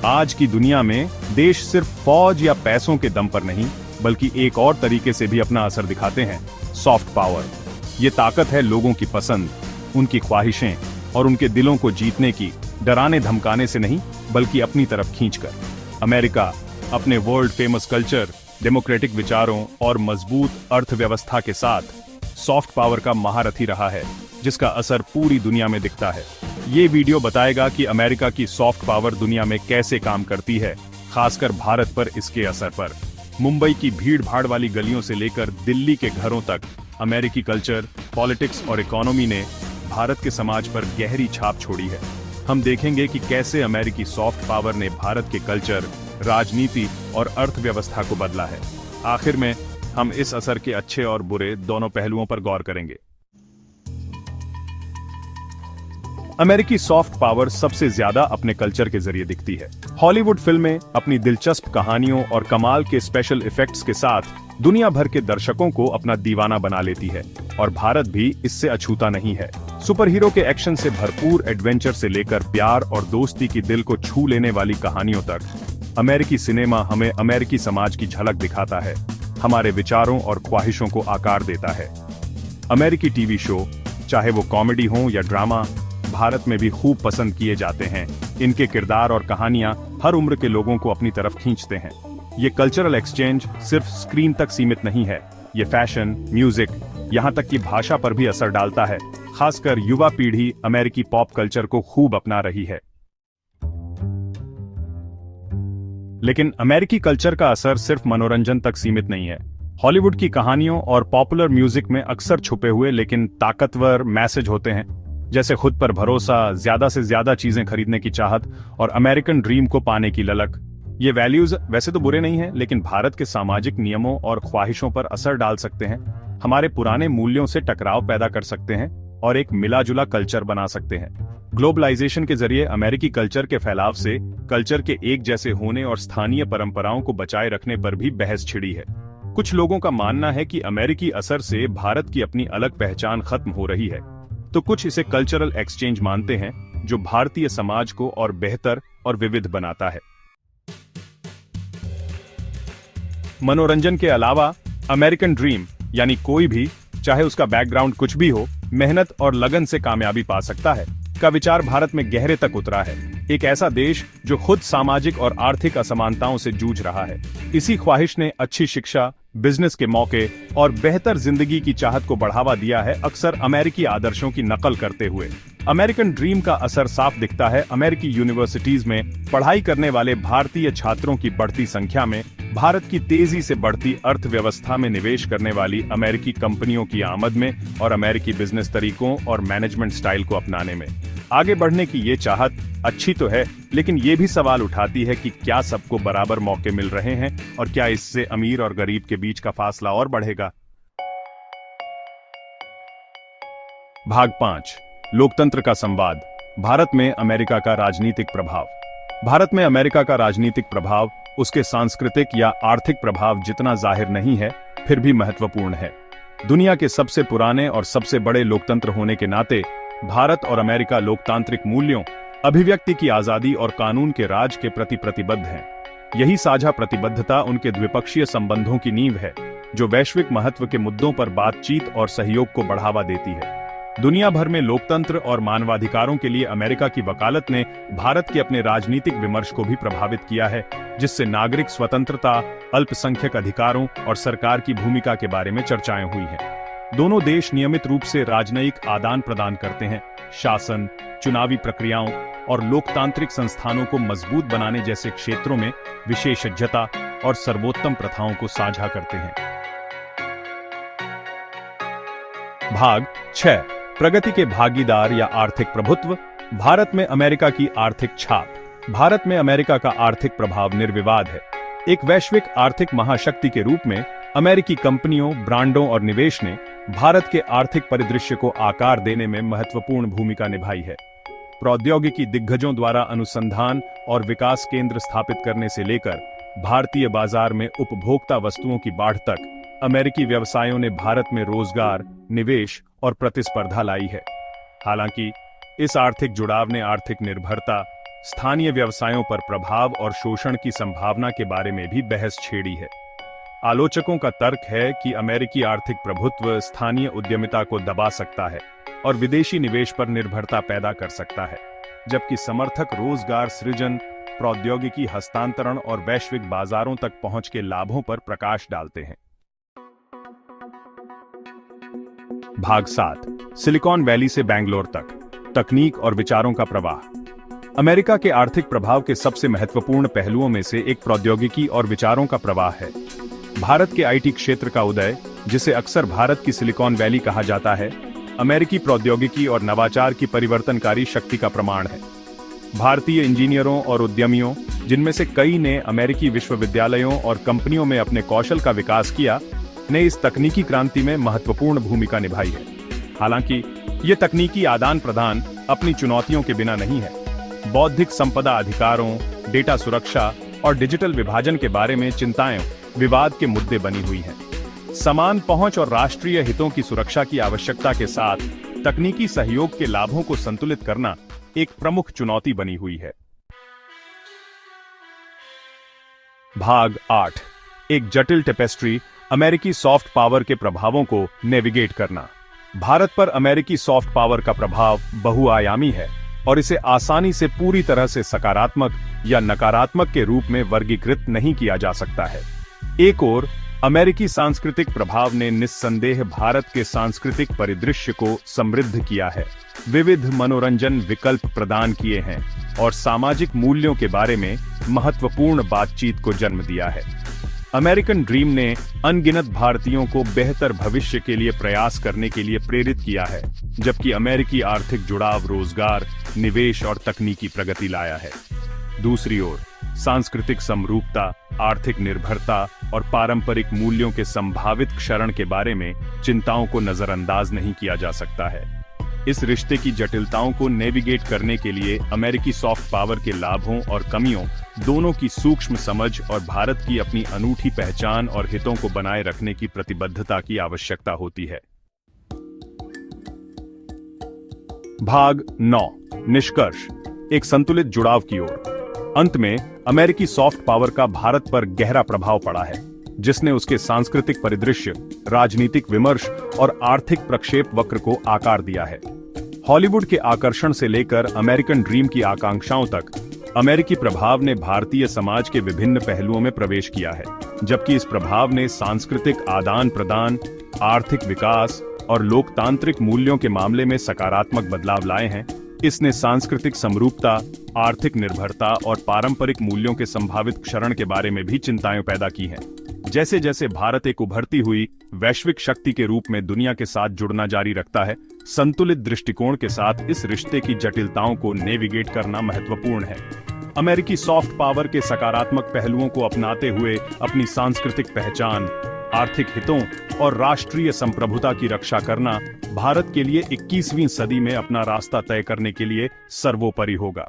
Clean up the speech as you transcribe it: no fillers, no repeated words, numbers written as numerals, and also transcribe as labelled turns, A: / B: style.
A: आज की दुनिया में देश सिर्फ फौज या पैसों के दम पर नहीं, बल्कि एक और तरीके से भी अपना असर दिखाते हैं, सॉफ्ट पावर। ये ताकत है लोगों की पसंद, उनकी ख्वाहिशें और उनके दिलों को जीतने की, डराने धमकाने से नहीं बल्कि अपनी तरफ खींचकर। अमेरिका अपने वर्ल्ड फेमस कल्चर, डेमोक्रेटिक विचारों और मजबूत अर्थव्यवस्था के साथ सॉफ्ट पावर का महारथी रहा है, जिसका असर पूरी दुनिया में दिखता है। ये वीडियो बताएगा कि अमेरिका की सॉफ्ट पावर दुनिया में कैसे काम करती है, खासकर भारत पर इसके असर पर। मुंबई की भीड़ भाड़ वाली गलियों से लेकर दिल्ली के घरों तक अमेरिकी कल्चर, पॉलिटिक्स और इकोनॉमी ने भारत के समाज पर गहरी छाप छोड़ी है। हम देखेंगे कि कैसे अमेरिकी सॉफ्ट पावर ने भारत के कल्चर, राजनीति और अर्थव्यवस्था को बदला है। आखिर में हम इस असर के अच्छे और बुरे दोनों पहलुओं पर गौर करेंगे। अमेरिकी सॉफ्ट पावर सबसे ज्यादा अपने कल्चर के जरिए दिखती है। हॉलीवुड फिल्में अपनी दिलचस्प कहानियों और कमाल के स्पेशल इफेक्ट्स के साथ दुनिया भर के दर्शकों को अपना दीवाना बना लेती है, और भारत भी इससे अछूता नहीं है। सुपर हीरो के एक्शन से भरपूर एडवेंचर से लेकर प्यार और दोस्ती की दिल को छू लेने वाली कहानियों तक, अमेरिकी सिनेमा हमें अमेरिकी समाज की झलक दिखाता है, हमारे विचारों और ख्वाहिशों को आकार देता है। अमेरिकी टीवी शो, चाहे वो कॉमेडी हो या ड्रामा, भारत में भी खूब पसंद किए जाते हैं। इनके किरदार और कहानियां हर उम्र के लोगों को अपनी तरफ खींचते हैं। ये कल्चरल एक्सचेंज सिर्फ स्क्रीन तक सीमित नहीं है, ये फैशन, म्यूजिक, यहाँ तक कि भाषा पर भी असर डालता है। खासकर युवा पीढ़ी अमेरिकी पॉप कल्चर को खूब अपना रही है। लेकिन अमेरिकी कल्चर का असर सिर्फ मनोरंजन तक सीमित नहीं है। हॉलीवुड की कहानियों और पॉपुलर म्यूजिक में अक्सर छुपे हुए लेकिन ताकतवर मैसेज होते हैं, जैसे खुद पर भरोसा, ज्यादा से ज्यादा चीजें खरीदने की चाहत और अमेरिकन ड्रीम को पाने की ललक। ये वैल्यूज वैसे तो बुरे नहीं हैं, लेकिन भारत के सामाजिक नियमों और ख्वाहिशों पर असर डाल सकते हैं, हमारे पुराने मूल्यों से टकराव पैदा कर सकते हैं और एक मिला-जुला कल्चर बना सकते हैं। ग्लोबलाइजेशन के जरिए अमेरिकी कल्चर के फैलाव से कल्चर के एक जैसे होने और स्थानीय परंपराओं को बचाए रखने पर भी बहस छिड़ी है। कुछ लोगों का मानना है कि अमेरिकी असर से भारत की अपनी अलग पहचान खत्म हो रही है, तो कुछ इसे कल्चरल एक्सचेंज मानते हैं, जो भारतीय समाज को और बेहतर और विविध बनाता है। मनोरंजन के अलावा अमेरिकन ड्रीम यानी कोई भी, चाहे उसका बैकग्राउंड कुछ भी हो, मेहनत और लगन से कामयाबी पा सकता है का विचार भारत में गहरे तक उतरा है। एक ऐसा देश जो खुद सामाजिक और आर्थिक असमानताओं से जूझ रहा है। इसी ख्वाहिश ने अच्छी शिक्षा, बिजनेस के मौके और बेहतर जिंदगी की चाहत को बढ़ावा दिया है, अक्सर अमेरिकी आदर्शों की नकल करते हुए। अमेरिकन ड्रीम का असर साफ दिखता है अमेरिकी यूनिवर्सिटीज में पढ़ाई करने वाले भारतीय छात्रों की बढ़ती संख्या में, भारत की तेजी से बढ़ती अर्थव्यवस्था में निवेश करने वाली अमेरिकी कंपनियों की आमद में और अमेरिकी बिजनेस तरीकों और मैनेजमेंट स्टाइल को अपनाने में। आगे बढ़ने की ये चाहत अच्छी तो है, लेकिन ये भी सवाल उठाती है कि क्या सबको बराबर मौके मिल रहे हैं और क्या इससे अमीर और गरीब के बीच का फासला और बढ़ेगा। भाग 5, लोकतंत्र का संवाद। भारत में अमेरिका का राजनीतिक प्रभाव। भारत में अमेरिका का राजनीतिक प्रभाव उसके सांस्कृतिक या आर्थिक प्रभाव जितना जाहिर नहीं है, फिर भी महत्वपूर्ण है। दुनिया के सबसे पुराने और सबसे बड़े लोकतंत्र होने के नाते भारत और अमेरिका लोकतांत्रिक मूल्यों, अभिव्यक्ति की आजादी और कानून के राज के प्रति प्रतिबद्ध हैं। यही साझा प्रतिबद्धता उनके द्विपक्षीय संबंधों की नींव है, जो वैश्विक महत्व के मुद्दों पर बातचीत और सहयोग को बढ़ावा देती है। दुनिया भर में लोकतंत्र और मानवाधिकारों के लिए अमेरिका की वकालत ने भारत के अपने राजनीतिक विमर्श को भी प्रभावित किया है, जिससे नागरिक स्वतंत्रता, अल्पसंख्यक अधिकारों और सरकार की भूमिका के बारे में चर्चाएं हुई हैं। दोनों देश नियमित रूप से राजनयिक आदान प्रदान करते हैं, शासन, चुनावी प्रक्रियाओं और लोकतांत्रिक संस्थानों को मजबूत बनाने जैसे क्षेत्रों में विशेषज्ञता और सर्वोत्तम प्रथाओं को साझा करते हैं। भाग 6, प्रगति के भागीदार या आर्थिक प्रभुत्व। भारत में अमेरिका की आर्थिक छाप। भारत में अमेरिका का आर्थिक प्रभाव निर्विवाद है। एक वैश्विक आर्थिक महाशक्ति के रूप में अमेरिकी कंपनियों, ब्रांडों और निवेश ने भारत के आर्थिक परिदृश्य को आकार देने में महत्वपूर्ण भूमिका निभाई है। प्रौद्योगिकी दिग्गजों द्वारा अनुसंधान और विकास केंद्र स्थापित करने से लेकर भारतीय बाजार में उपभोक्ता वस्तुओं की बाढ़ तक, अमेरिकी व्यवसायों ने भारत में रोजगार, निवेश और प्रतिस्पर्धा लाई है। हालांकि इस आर्थिक जुड़ाव ने आर्थिक निर्भरता, स्थानीय व्यवसायों पर प्रभाव और शोषण की संभावना के बारे में भी बहस छेड़ी है। आलोचकों का तर्क है कि अमेरिकी आर्थिक प्रभुत्व स्थानीय उद्यमिता को दबा सकता है और विदेशी निवेश पर निर्भरता पैदा कर सकता है, जबकि समर्थक रोजगार सृजन, प्रौद्योगिकी हस्तांतरण और वैश्विक बाजारों तक पहुंच के लाभों पर प्रकाश डालते हैं। भाग 7, सिलिकॉन वैली से बैंगलोर तक, तकनीक और विचारों का प्रवाह। अमेरिका के आर्थिक प्रभाव के सबसे महत्वपूर्ण पहलुओं में से एक प्रौद्योगिकी और विचारों का प्रवाह है। भारत के आईटी क्षेत्र का उदय, जिसे अक्सर भारत की सिलिकॉन वैली कहा जाता है, अमेरिकी प्रौद्योगिकी और नवाचार की परिवर्तनकारी शक्ति का प्रमाण है। भारतीय इंजीनियरों और उद्यमियों, जिनमें से कई ने अमेरिकी विश्वविद्यालयों और कंपनियों में अपने कौशल का विकास किया, ने इस तकनीकी क्रांति में महत्वपूर्ण भूमिका निभाई है। हालांकि ये तकनीकी आदान प्रदान अपनी चुनौतियों के बिना नहीं है। बौद्धिक संपदा अधिकारों, डेटा सुरक्षा और डिजिटल विभाजन के बारे में चिंताएं विवाद के मुद्दे बनी हुई हैं। समान पहुंच और राष्ट्रीय हितों की सुरक्षा की आवश्यकता के साथ तकनीकी सहयोग के लाभों को संतुलित करना एक प्रमुख चुनौती बनी हुई है। भाग 8, एक जटिल टेपेस्ट्री, अमेरिकी सॉफ्ट पावर के प्रभावों को नेविगेट करना। भारत पर अमेरिकी सॉफ्ट पावर का प्रभाव बहुआयामी है और इसे आसानी से पूरी तरह से सकारात्मक या नकारात्मक के रूप में वर्गीकृत नहीं किया जा सकता है। एक ओर, अमेरिकी सांस्कृतिक प्रभाव ने निस्संदेह भारत के सांस्कृतिक परिदृश्य को समृद्ध किया है, विविध मनोरंजन विकल्प प्रदान किए हैं और सामाजिक मूल्यों के बारे में महत्वपूर्ण बातचीत को जन्म दिया है। अमेरिकन ड्रीम ने अनगिनत भारतीयों को बेहतर भविष्य के लिए प्रयास करने के लिए प्रेरित किया है, जबकि अमेरिकी आर्थिक जुड़ाव रोजगार, निवेश और तकनीकी प्रगति लाया है। दूसरी ओर, सांस्कृतिक समरूपता, आर्थिक निर्भरता और पारंपरिक मूल्यों के संभावित क्षरण के बारे में चिंताओं को नजरअंदाज नहीं किया जा सकता है। इस रिश्ते की जटिलताओं को नेविगेट करने के लिए अमेरिकी सॉफ्ट पावर के लाभों और कमियों दोनों की सूक्ष्म समझ और भारत की अपनी अनूठी पहचान और हितों को बनाए रखने की प्रतिबद्धता की आवश्यकता होती है। भाग 9, निष्कर्ष, एक संतुलित जुड़ाव की ओर। अंत में, अमेरिकी सॉफ्ट पावर का भारत पर गहरा प्रभाव पड़ा है, जिसने उसके सांस्कृतिक परिदृश्य, राजनीतिक विमर्श और आर्थिक प्रक्षेप वक्र को आकार दिया है। हॉलीवुड के आकर्षण से लेकर अमेरिकन ड्रीम की आकांक्षाओं तक, अमेरिकी प्रभाव ने भारतीय समाज के विभिन्न पहलुओं में प्रवेश किया है। जबकि इस प्रभाव ने सांस्कृतिक आदान प्रदान, आर्थिक विकास और लोकतांत्रिक मूल्यों के मामले में सकारात्मक बदलाव लाए हैं, इसने सांस्कृतिक समरूपता, आर्थिक निर्भरता और पारंपरिक मूल्यों के संभावित क्षरण के बारे में भी चिंताएं पैदा की हैं। जैसे जैसे भारत एक उभरती हुई वैश्विक शक्ति के रूप में दुनिया के साथ जुड़ना जारी रखता है, संतुलित दृष्टिकोण के साथ इस रिश्ते की जटिलताओं को नेविगेट करना महत्वपूर्ण है। अमेरिकी सॉफ्ट पावर के सकारात्मक पहलुओं को अपनाते हुए अपनी सांस्कृतिक पहचान, आर्थिक हितों और राष्ट्रीय संप्रभुता की रक्षा करना भारत के लिए 21वीं सदी में अपना रास्ता तय करने के लिए सर्वोपरि होगा।